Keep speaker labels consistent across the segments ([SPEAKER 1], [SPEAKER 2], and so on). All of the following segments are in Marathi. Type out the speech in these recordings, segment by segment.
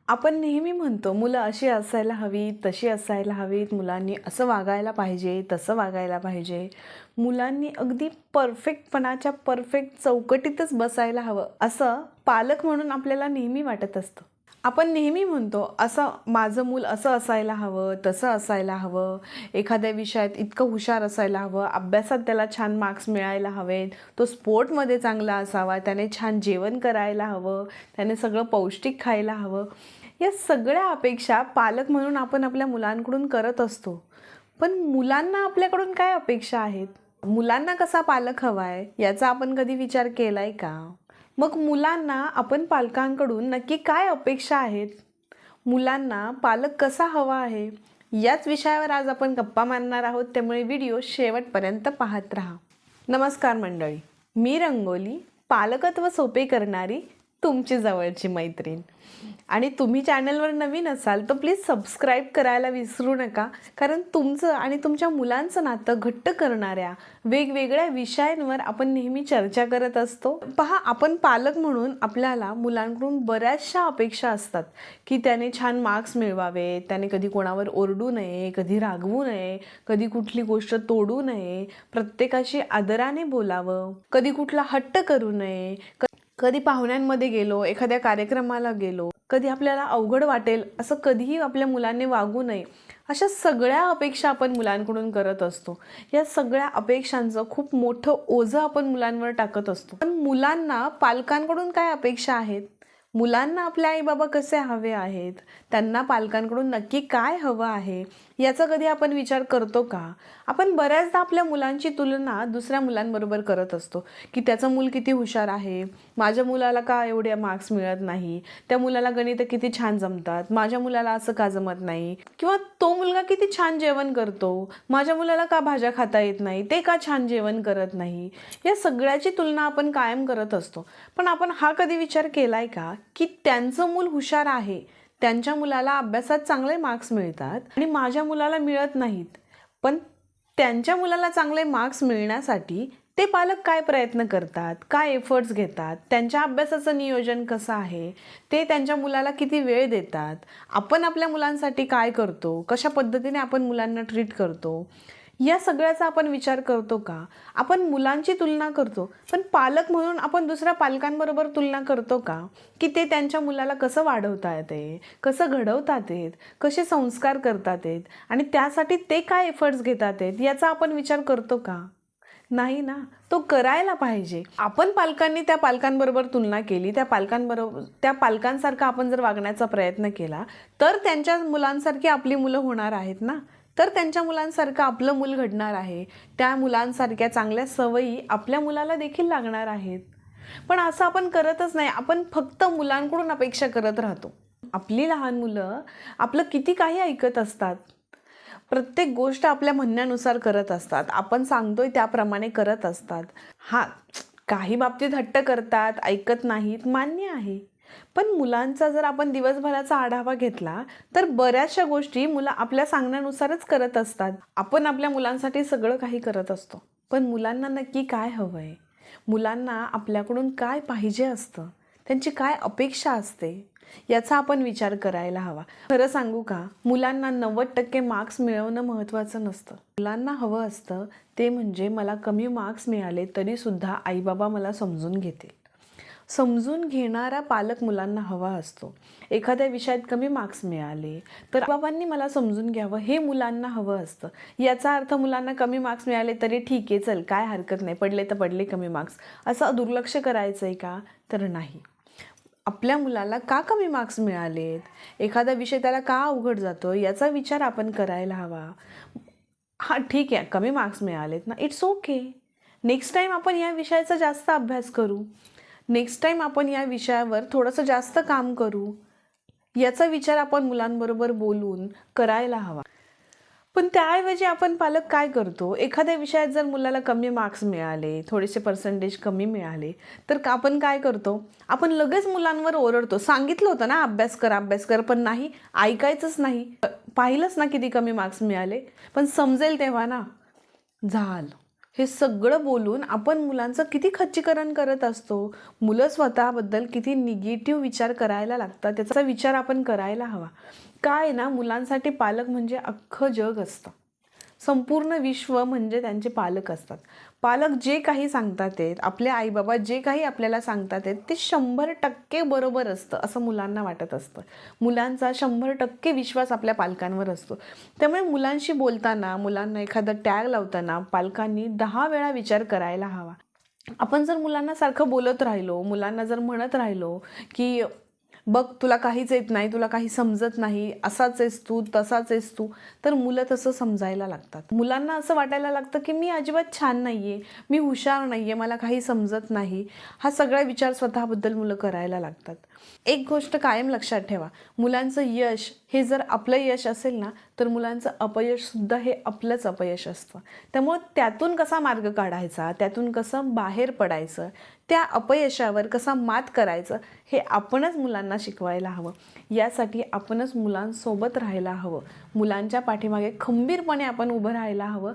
[SPEAKER 1] आपण नेहमी म्हणतो मुलं अशी असायला हवीत, तशी असायला हवीत, मुलांनी असं वागायला पाहिजे, तसं वागायला पाहिजे. मुलांनी अगदी परफेक्टपणाच्या परफेक्ट चौकटीतच बसायला हवं, असं पालक म्हणून आपल्याला नेहमी वाटत असतं. आपण नेहमी म्हणतो असं माझं मूल असं असायला हवं, तसं असायला हवं, एखाद्या विषयात इतकं हुशार असायला हवं, अभ्यासात त्याला छान मार्क्स मिळायला हवेत, तो स्पोर्टमध्ये चांगला असावा, त्याने छान जेवण करायला हवं, त्याने सगळं पौष्टिक खायला हवं. या सगळ्या अपेक्षा पालक म्हणून आपण आपल्या मुलांकडून करत असतो. पण मुलांना आपल्याकडून काय अपेक्षा आहेत? मुलांना कसा पालक हवा आहे याचा आपण कधी विचार केलाय का? मग मुलांना आपण पालकांकडून नक्की काय अपेक्षा आहेत? मुलांना पालक कसा हवा आहे? याच विषयावर आज आपण गप्पा मारणार आहोत, त्यामुळे व्हिडिओ शेवटपर्यंत पाहत राहा. नमस्कार मंडळी, मी रंगोली, पालकत्व सोपे करणारी तुमची जवळची मैत्रीण. आणि तुम्ही चॅनलवर नवीन असाल तर प्लीज सबस्क्राईब करायला विसरू नका, कारण तुमचं आणि तुमच्या मुलांचं नातं घट्ट करणाऱ्या वेगवेगळ्या विषयांवर आपण नेहमी चर्चा करत असतो. पहा, आपण पालक म्हणून आपल्याला मुलांकडून बऱ्याचशा अपेक्षा असतात की त्याने छान मार्क्स मिळवावे, त्याने कधी कोणावर ओरडू नये, कधी रागवू नये, कधी कुठली गोष्ट तोडू नये, प्रत्येकाशी आदराने बोलावं, कधी कुठला हट्ट करू नये, कधी पाहुण्यांमध्ये गेलो, एखाद्या कार्यक्रमाला गेलो, कधी आपल्याला अवघड वाटेल असं कधीही आपल्या मुलांनी वागू नये. अशा सगळ्या अपेक्षा आपण मुलांकडून करत असतो. या सगळ्या अपेक्षांचं खूप मोठं ओझं आपण मुलांवर टाकत असतो. पण मुलांना पालकांकडून काय अपेक्षा आहेत? मुलांना आपले आईबाबा कसे हवे आहेत? त्यांना पालकांकडून नक्की काय हवं आहे याचा कधी आपण विचार करतो का? आपण बऱ्याचदा आपल्या मुलांची तुलना दुसऱ्या मुलांबरोबर करत असतो की त्याचं मूल किती हुशार आहे, माझ्या मुलाला का एवढे मार्क्स मिळत नाही, त्या मुलाला गणित किती छान जमतात, माझ्या मुलाला असं का जमत नाही, किंवा तो मुलगा किती छान जेवण करतो, माझ्या मुलाला का भाज्या खाता येत नाही, ते का छान जेवण करत नाही. या सगळ्याची तुलना आपण कायम करत असतो. पण आपण हा कधी विचार केलाय का की त्यांचं मूल हुशार आहे, त्यांच्या मुलाला अभ्यासात चांगले मार्क्स मिळतात आणि माझ्या मुलाला मिळत नाहीत, पण त्यांच्या मुलाला चांगले मार्क्स मिळण्यासाठी ते पालक काय प्रयत्न करतात, काय एफर्ट्स घेतात, त्यांच्या अभ्यासाचं नियोजन कसं आहे, ते त्यांच्या मुलाला किती वेळ देतात, आपण आपल्या मुलांसाठी काय करतो, कशा पद्धतीने आपण मुलांना ट्रीट करतो, या सगळ्याचा आपण विचार करतो का? आपण मुलांची तुलना करतो, पण पालक म्हणून आपण दुसऱ्या पालकांबरोबर तुलना करतो का? की ते त्यांच्या मुलाला कसं वाढवता येते, कसं घडवतात आहेत, कसे संस्कार करतात आहेत आणि त्यासाठी ते काय एफर्ट्स घेतात आहेत याचा आपण विचार करतो का? नाही ना. तो करायला पाहिजे. आपण पालकांनी त्या पालकांबरोबर तुलना केली, त्या पालकांसारखा आपण जर वागण्याचा प्रयत्न केला तर त्यांच्या मुलांसारखी आपली मुलं होणार आहेत ना. तर त्यांच्या मुलांसारखं आपलं मूल घडणार आहे. त्या मुलांसारख्या चांगल्या सवयी आपल्या मुलाला देखील लागणार आहेत. पण असं आपण करतच नाही. आपण फक्त मुलांकडून अपेक्षा करत राहतो. आपली लहान मुलं आपलं किती काही ऐकत असतात. प्रत्येक गोष्ट आपल्या म्हणण्यानुसार करत असतात. आपण सांगतोय त्याप्रमाणे करत असतात. हां, काही बाबतीत हट्ट करतात, ऐकत नाहीत, मान्य आहे. पण मुलांचा जर आपण दिवसभराचा आढावा घेतला तर बऱ्याचशा गोष्टी मुलं आपल्या सांगण्यानुसारच करत असतात. आपण आपल्या मुलांसाठी सगळं काही करत असतो. पण मुलांना नक्की काय हवं आहे? मुलांना आपल्याकडून काय पाहिजे असतं? त्यांची काय अपेक्षा असते? याचा आपण विचार करायला हवा. खरं सांगू का, मुलांना 90% मार्क्स मिळवणं महत्त्वाचं नसतं. मुलांना हवं असतं ते म्हणजे मला कमी मार्क्स मिळाले तरीसुद्धा आईबाबा मला समजून घेतील. समजून घेणारा पालक मुलांना हवा असतो. एखाद्या विषयात कमी मार्क्स मिळाले तर बाबांनी मला समजून घ्यावं हे मुलांना हवं असतं. याचा अर्थ मुलांना कमी मार्क्स मिळाले तरी ठीक आहे, चल काय हरकत नाही, पडले तर पडले कमी मार्क्स, असं दुर्लक्ष करायचं आहे का? तर नाही. आपल्या मुलाला का कमी मार्क्स मिळालेत, एखादा विषय त्याला का अवघड जातो याचा विचार आपण करायला हवा. हां ठीक आहे, कमी मार्क्स मिळालेत ना, इट्स ओके. नेक्स्ट टाईम आपण या विषयाचा जास्त अभ्यास करू, नेक्स्ट टाईम आपण या विषयावर थोडंसं जास्त काम करू, याचा विचार आपण मुलांबरोबर बोलून करायला हवा. पण त्याऐवजी आपण पालक काय करतो, एखाद्या विषयात जर मुलाला कमी मार्क्स मिळाले, थोडेसे पर्सेंटेज कमी मिळाले तर आपण काय करतो, आपण लगेच मुलांवर ओरडतो. सांगितलं होतं ना अभ्यास कर अभ्यास कर, पण नाही, ऐकायचंच नाही. पाहिलंच ना किती कमी मार्क्स मिळाले, पण समजेल तेव्हा ना. झालं, हे सगळं बोलून आपण मुलांचं किती खच्चीकरण करत असतो. मुलं स्वतःबद्दल किती निगेटिव्ह विचार करायला लागतात, त्याचा विचार आपण करायला हवा. काय ना, मुलांसाठी पालक म्हणजे अख्खं जग असतं. संपूर्ण विश्व म्हणजे त्यांचे पालक असतात. पालक जे काही सांगतात ते, आपले आईबाबा जे काही आपल्याला सांगतात ते 100% बरोबर असतं असं मुलांना वाटत असतं. मुलांचा 100% विश्वास आपल्या पालकांवर असतो. त्यामुळे मुलांशी बोलताना, मुलांना एखादं टॅग लावताना पालकांनी 10 वेळा विचार करायला हवा. आपण जर मुलांना सारखं बोलत राहिलो, मुलांना जर म्हणत राहिलो की बघ तुला काहीच येत नाही, तुला काही समजत नाही, असाच आहेस तू, तसाच आहेस तू, तर मुलं तसं समजायला लागतात. मुलांना असं वाटायला लागतं की मी अजिबात छान नाही आहे, मी हुशार नाही आहे, मला काही समजत नाही. हा सगळा विचार स्वतःबद्दल मुलं करायला लागतात. एक गोष्ट कायम लक्षात ठेवा, मुलांचं यश हे जर आपलं यश असेल ना, तर मुलांचं अपयशसुद्धा हे आपलंच अपयश असतं. त्यामुळं त्यातून कसा मार्ग काढायचा, त्यातून कसं बाहेर पडायचं, त्या अपयशावर कसा मात करायचं, हे आपणच मुलांना शिकवायला हवं. यासाठी आपणच मुलांसोबत राहायला हवं. मुलांच्या पाठीमागे खंबीरपणे आपण उभं राहायला हवं.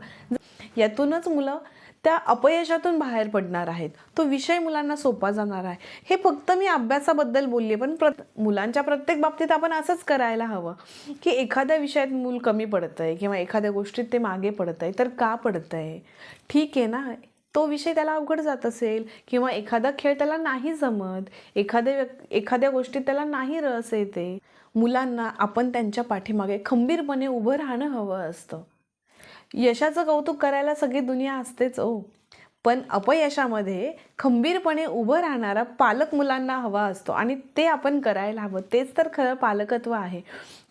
[SPEAKER 1] यातूनच मुलं त्या अपयशातून बाहेर पडणार आहेत. तो विषय मुलांना सोपा जाणार आहे. हे फक्त मी अभ्यासाबद्दल बोलले, पण मुलांच्या प्रत्येक बाबतीत आपण असंच करायला हवं की एखाद्या विषयात मूल कमी पडतंय किंवा एखाद्या गोष्टीत ते मागे पडतंय, तर का पडतंय? ठीक आहे ना, तो विषय त्याला अवघड जात असेल किंवा एखादा खेळ त्याला नाही जमत, एखाद्या गोष्टीत त्याला नाही रस येते. मुलांना आपण त्यांच्या पाठीमागे खंबीरपणे उभं राहणं हवं असतं. यशाचं कौतुक करायला सगळी दुनिया असतेच हो, पण अपयशामध्ये खंबीरपणे उभं राहणारा पालक मुलांना हवा असतो आणि ते आपण करायला हवं. तेच तर खरं पालकत्व आहे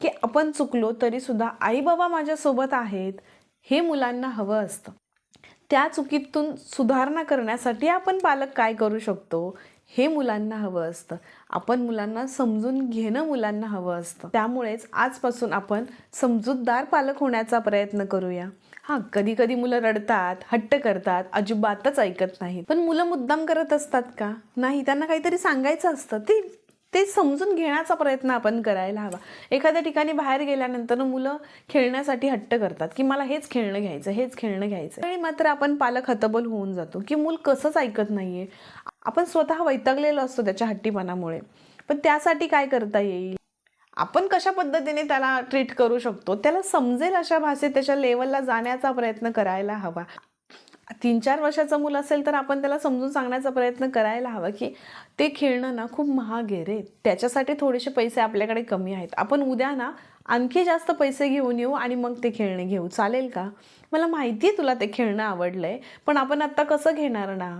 [SPEAKER 1] की आपण चुकलो तरी सुद्धा आई बाबा माझ्यासोबत आहेत, हे मुलांना हवं असतं. त्या चुकीतून सुधारणा करण्यासाठी आपण पालक काय करू शकतो, हे मुलांना हवं असतं. आपण मुलांना समजून घेणं मुलांना हवं असतं. त्यामुळेच आजपासून आपण समजूतदार पालक होण्याचा प्रयत्न करूया. हां, कधी कधी मुलं रडतात, हट्ट करतात, अजिबातच ऐकत नाहीत. पण मुलं मुद्दाम करत असतात का? नाही, त्यांना काहीतरी सांगायचं असतं. ते समजून घेण्याचा प्रयत्न आपण करायला हवा. एखाद्या ठिकाणी बाहेर गेल्यानंतर मुलं खेळण्यासाठी हट्ट करतात की मला हेच खेळणं घ्यायचं, हेच खेळणं घ्यायचं. आणि मात्र आपण पालक हतबल होऊन जातो की मूल कसंच ऐकत नाहीये. आपण स्वतः वैतागलेलो असतो त्याच्या हट्टीपणामुळे. पण त्यासाठी काय करता येईल? आपण कशा पद्धतीने त्याला ट्रीट करू शकतो, त्याला समजेल अशा भाषेत त्याच्या लेवलला जाण्याचा प्रयत्न करायला हवा. 3-4 वर्षाचं मूल असेल तर आपण त्याला समजून सांगण्याचा प्रयत्न करायला हवा की ते खेळणं ना खूप महाग आहे रे, त्याच्यासाठी थोडेसे पैसे आपल्याकडे कमी आहेत, आपण उद्या ना आणखी जास्त पैसे घेऊन येऊ आणि मग ते खेळणे घेऊ, चालेल का? मला माहिती आहे तुला ते खेळणं आवडलंय, पण आपण आत्ता कसं घेणार ना?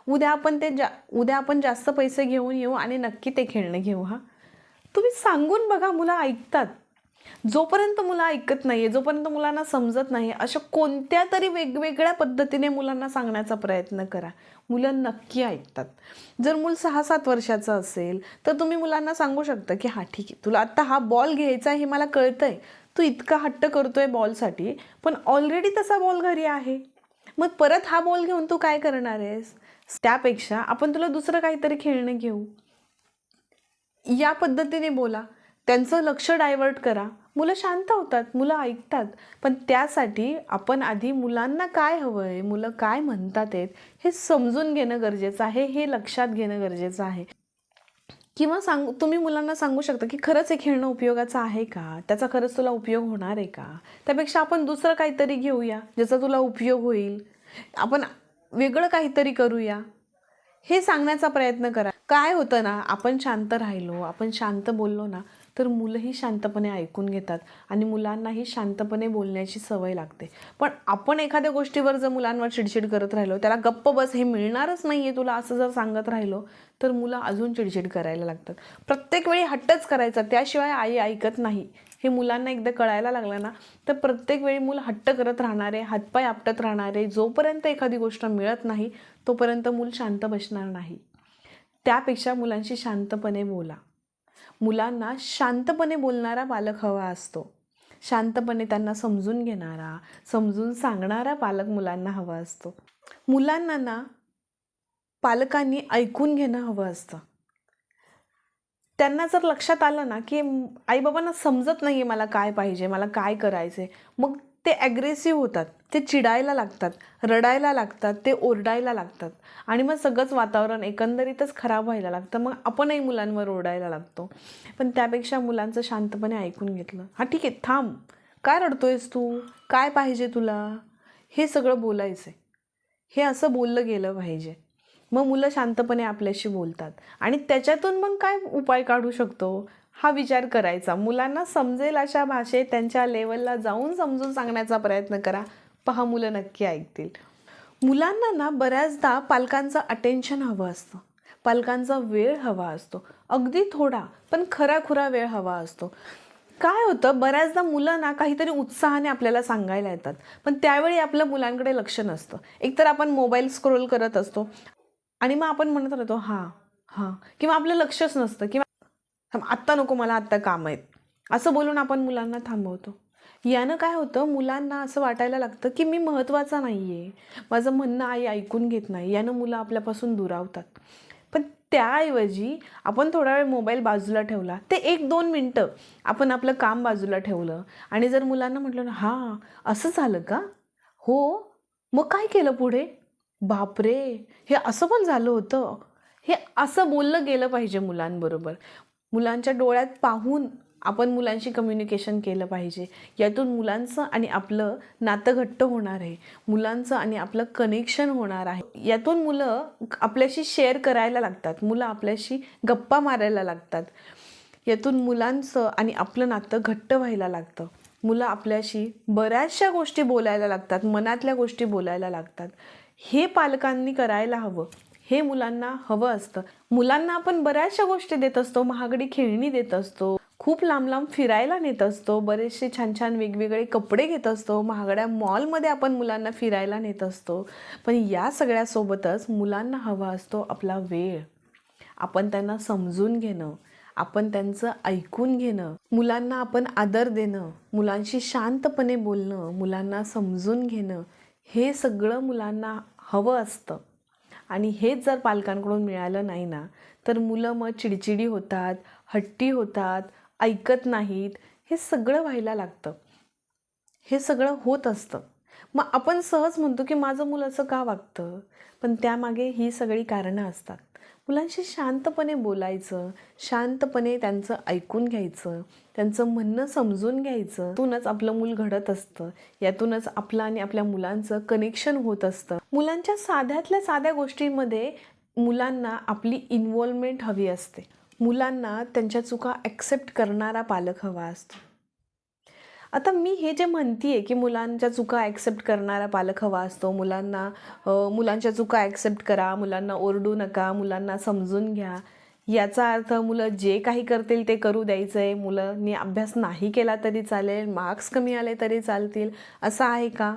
[SPEAKER 1] उद्या आपण जास्त पैसे घेऊन येऊ आणि नक्की ते खेळणं घेऊ. हां, तुम्ही सांगून बघा, मुलं ऐकतात. जोपर्यंत मुलं ऐकत नाहीये, जोपर्यंत मुलांना समजत नाही, अशा कोणत्या तरी वेगवेगळ्या पद्धतीने मुलांना सांगण्याचा प्रयत्न करा, मुलं नक्की ऐकतात. जर मूल 6-7 वर्षाचं असेल तर तुम्ही मुलांना सांगू शकता की हां ठीक आहे, तुला आत्ता हा बॉल घ्यायचा आहे हे मला कळतंय, तू इतका हट्ट करतोय बॉलसाठी, पण ऑलरेडी तसा बॉल घरी आहे, मग परत हा बॉल घेऊन तू काय करणार आहेस? त्यापेक्षा आपण तुला दुसरं काहीतरी खेळणं घेऊ, या पद्धतीने बोला. त्यांचं लक्ष डायव्हर्ट करा. मुलं शांत होतात, मुलं ऐकतात. पण त्यासाठी आपण आधी मुलांना काय हवंय, मुलं काय म्हणतात आहेत, हे समजून घेणं गरजेचं आहे, हे लक्षात घेणं गरजेचं आहे. किंवा तुम्ही मुलांना सांगू शकता की खरंच हे खेळणं उपयोगाचं आहे का? त्याचा खरंच तुला उपयोग होणार आहे का? त्यापेक्षा आपण दुसरं काहीतरी घेऊया ज्याचा तुला उपयोग होईल. आपण वेगळं काहीतरी करूया, हे सांगण्याचा प्रयत्न करा. काय होतं ना, आपण शांत राहिलो, आपण शांत बोललो ना, तर मुलंही शांतपणे ऐकून घेतात आणि मुलांनाही शांतपणे बोलण्याची सवय लागते. पण आपण एखाद्या गोष्टीवर जर मुलांवर चिडचिड करत राहिलो, त्याला गप्प बस, हे मिळणारच नाहीये तुला, असं जर सांगत राहिलो, तर मुलं अजून चिडचिड करायला लागतात. प्रत्येक वेळी हट्टच करायचा, त्याशिवाय आई ऐकत नाही, हे मुलांना एकदा कळायला लागलं ना, तर प्रत्येक वेळी मूल हट्ट करत राहणारे, हातपाय आपटत राहणारे, जोपर्यंत एखादी गोष्ट मिळत नाही तोपर्यंत मूल शांत बसणार नाही. त्यापेक्षा मुलांशी शांतपणे बोला. मुलांना शांतपणे बोलणारा पालक हवा असतो. शांतपणे त्यांना समजून घेणारा, समजून सांगणारा पालक मुलांना हवा असतो. मुलांना ना पालकांनी ऐकून घेणं हवं असतं. त्यांना जर लक्षात आलं ना की आईबाबांना समजत नाहीये मला काय पाहिजे, मला काय करायचंय, मग ते ॲग्रेसिव्ह होतात, ते चिडायला लागतात, रडायला लागतात, ते ओरडायला लागतात आणि मग सगळंच वातावरण एकंदरीतच खराब व्हायला लागतं. मग आपणही मुलांवर ओरडायला लागतो. पण त्यापेक्षा मुलांचं शांतपणे ऐकून घेतलं, हां ठीक आहे थांब, काय रडतोयस तू, काय पाहिजे तुला, हे सगळं बोलायचं आहे. हे असं बोललं गेलं पाहिजे. मग मुलं शांतपणे आपल्याशी बोलतात आणि त्याच्यातून मग काय उपाय काढू शकतो हा विचार करायचा. मुलांना समजेल अशा भाषेत त्यांच्या लेवलला जाऊन समजून सांगण्याचा प्रयत्न करा. पहा मुलं नक्की ऐकतील. मुलांना ना बऱ्याचदा पालकांचं अटेन्शन हवं असतं, पालकांचा वेळ हवा असतो, अगदी थोडा पण खराखुरा वेळ हवा असतो. काय होतं बऱ्याचदा मुलं ना काहीतरी उत्साहाने आपल्याला सांगायला येतात, पण त्यावेळी आपलं मुलांकडे लक्ष नसतं. एकतर आपण मोबाईल स्क्रोल करत असतो आणि मग आपण म्हणत राहतो हां हां, किंवा आपलं लक्षच नसतं, किंवा आत्ता नको मला आत्ता काम आहेत असं बोलून आपण मुलांना थांबवतो. यानं काय होतं, मुलांना असं वाटायला लागतं की मी महत्त्वाचा नाही आहे, माझं म्हणणं आई ऐकून घेत नाही. यानं मुलं आपल्यापासून दुरावतात. पण त्याऐवजी आपण थोडा वेळ मोबाईल बाजूला ठेवला, ते 1-2 मिनटं आपण आपलं काम बाजूला ठेवलं आणि जर मुलांना म्हटलं ना हां असं झालं का, हो मग काय केलं पुढे, बापरे हे असं पण झालं होतं, हे असं बोललं गेलं पाहिजे मुलांबरोबर. मुलांच्या डोळ्यात पाहून आपण मुलांशी कम्युनिकेशन केलं पाहिजे. यातून मुलांचं आणि आपलं नातं घट्ट होणार आहे, मुलांचं आणि आपलं कनेक्शन होणार आहे. यातून मुलं आपल्याशी शेअर करायला लागतात, मुलं आपल्याशी गप्पा मारायला लागतात. यातून मुलांचं आणि आपलं नातं घट्ट व्हायला लागतं. मुलं आपल्याशी बऱ्याचशा गोष्टी बोलायला लागतात, मनातल्या गोष्टी बोलायला लागतात. हे पालकांनी करायला हवं, हे मुलांना हवं असतं. मुलांना आपण बऱ्याचशा गोष्टी देत असतो, महागडी खेळणी देत असतो, खूप लांब लांब फिरायला नेत असतो, बरेचसे छान छान वेगवेगळे कपडे घेत असतो, महागड्या मॉलमध्ये आपण मुलांना फिरायला नेत असतो. पण या सगळ्यासोबतच मुलांना हवा असतो आपला वेळ. आपण त्यांना समजून घेणं, आपण त्यांचं ऐकून घेणं, मुलांना आपण आदर देणं, मुलांशी शांतपणे बोलणं, मुलांना समजून घेणं, हे सगळं मुलांना हवं असतं. आणि हेच जर पालकांकडून मिळालं नाही ना, तर मुलं मग चिडचिडी होतात, हट्टी होतात, ऐकत नाहीत, हे सगळं व्हायला लागतं. हे सगळं होत असतं. मग आपण सहज म्हणतो की माझं मुलं असं का वागतं, पण त्यामागे ही सगळी कारणं असतात. मुलांशी शांतपणे बोलायचं, शांतपणे त्यांचं ऐकून घ्यायचं, त्यांचं म्हणणं समजून घ्यायचं. यातूनच आपलं मूल घडत असतं, यातूनच आपलं आणि आपल्या मुलांचं कनेक्शन होत असतं. मुलांच्या साध्यातल्या साध्या गोष्टींमध्ये मुलांना आपली इन्व्हॉल्वमेंट हवी असते. मुलांना त्यांच्या चुका ॲक्सेप्ट करणारा पालक हवा असतो. आता मी हे जे म्हणते की मुलांच्या चुका ॲक्सेप्ट करणारा पालक हवा असतो, मुलांच्या चुका ॲक्सेप्ट करा, मुलांना ओरडू नका, मुलांना समजून घ्या, याचा अर्थ मुलं जे काही करतील ते करू द्यायचं आहे, मुलांनी अभ्यास नाही केला तरी चालेल, मार्क्स कमी आले तरी चालतील, असं आहे का?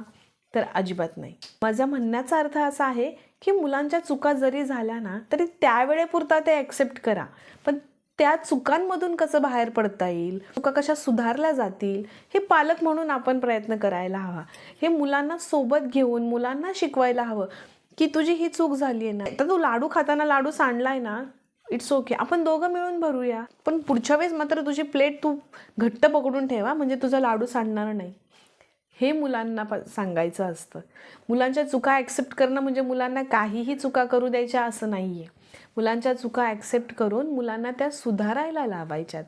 [SPEAKER 1] तर अजिबात नाही. माझ्या म्हणण्याचा अर्थ असा आहे की मुलांच्या चुका जरी झाल्या ना तरी त्यावेळेपुरता ते ॲक्सेप्ट करा, पण त्या चुकांमधून कसं बाहेर पडता येईल, चुका कशा सुधारल्या जातील, हे पालक म्हणून आपण प्रयत्न करायला हवा. हे मुलांना सोबत घेऊन मुलांना शिकवायला हवं की तुझी ही चूक झाली आहे ना, तर तू लाडू खाताना लाडू सांडलाय ना, इट्स ओके, आपण दोघं मिळून भरूया, पण पुढच्या वेळेस मात्र तुझी प्लेट तू घट्ट पकडून ठेवा, म्हणजे तुझा लाडू सांडणार नाही. हे मुलांना सांगायचं असतं. मुलांच्या चुका ॲक्सेप्ट करणं म्हणजे मुलांना काहीही चुका करू द्यायच्या असं नाही आहे. मुलांच्या चुका ॲक्सेप्ट करून मुलांना त्या सुधारायला लावायच्यात.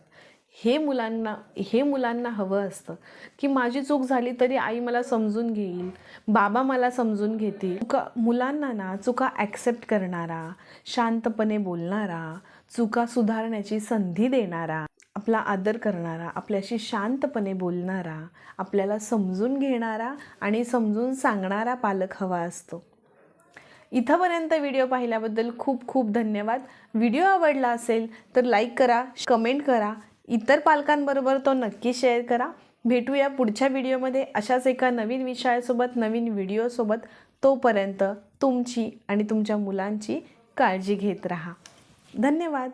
[SPEAKER 1] हे मुलांना हवं असतं की माझी चूक झाली तरी आई मला समजून घेईल, बाबा मला समजून घेतील. मुलांना ना चुका ॲक्सेप्ट करणारा, शांतपणे बोलणारा, चुका सुधारण्याची संधी देणारा, आपला आदर करणारा, आपल्याशी शांतपणे बोलणारा, आपल्याला समजून घेणारा आणि समजून सांगणारा पालक हवा असतो. इथंपर्यंत व्हिडिओ पाहिल्याबद्दल खूप खूप धन्यवाद. व्हिडिओ आवडला असेल तर लाईक करा, कमेंट करा, इतर पालकांबरोबर तो नक्की शेअर करा. भेटूया पुढच्या व्हिडिओमध्ये अशाच एका नवीन विषयासोबत, नवीन व्हिडिओसोबत. तोपर्यंत तुमची आणि तुमच्या मुलांची काळजी घेत राहा. धन्यवाद.